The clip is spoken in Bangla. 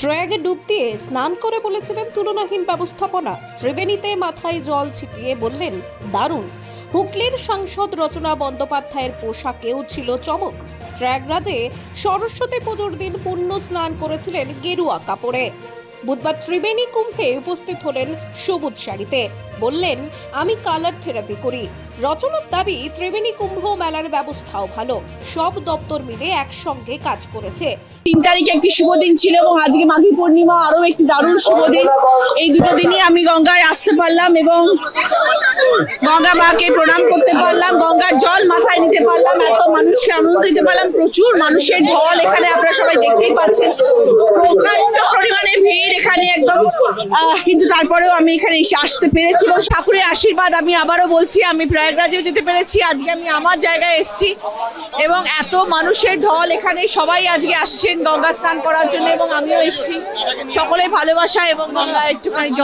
প্রয়াগে ডুব দিয়ে স্নান করে বলেছিলেন তুলনাহীন ব্যবস্থাপনা। ত্রিবেণীতে মাথায় জল ছিটিয়ে বললেন দারুণ। হুগলির সাংসদ রচনা বন্দ্যোপাধ্যায়ের পোশাকেও ছিল চমক। প্রয়াগরাজে সরস্বতী পুজোর দিন পুণ্য স্নান করেছিলেন গেরুয়া কাপড়ে। বুধবার ত্রিবেণী কুম্ভে উপস্থিত হলেন সবুজ শাড়িতে। বললেন আমি কালার থেরাপি করি। রচনার দাবি ত্রিবেণী কুম্ভ মেলার ব্যবস্থাও ভালো, সব দপ্তর মিলে একসঙ্গে কাজ করেছে। 3 তারিখে একটি শুভ দিন ছিল এবং আজকে মাঘী পূর্ণিমা আরো একটি দারুণ শুভ দিন। এই দুটো দিনই আমি গঙ্গায় আসতে পারলাম এবং গঙ্গা মাকে প্রণাম করতে পারলাম, গঙ্গার জল মাথায় নিতে পারলাম, এত মানুষকে আনন্দ দিতে পারলাম। প্রচুর মানুষের ঢল এখানে আপনারা সবাই দেখতেই পাচ্ছেন, প্রচন্ড পরিমাণে ভিড় এখানে একদম। কিন্তু তারপরেও আমি এখানে এসে আসতে পেরেছি এবং ঠাকুরের আশীর্বাদ। আমি আবারও বলছি, আমি প্রয়াগরাজেও যেতে পেরেছি। আজকে আমি আমার জায়গায় এসেছি এবং এত মানুষের ঢল এখানে, সবাই আজকে আসছেন গঙ্গা স্নান করার জন্য এবং আমিও এসেছি। সকলে ভালোবাসা এবং গঙ্গা একটুখানি জল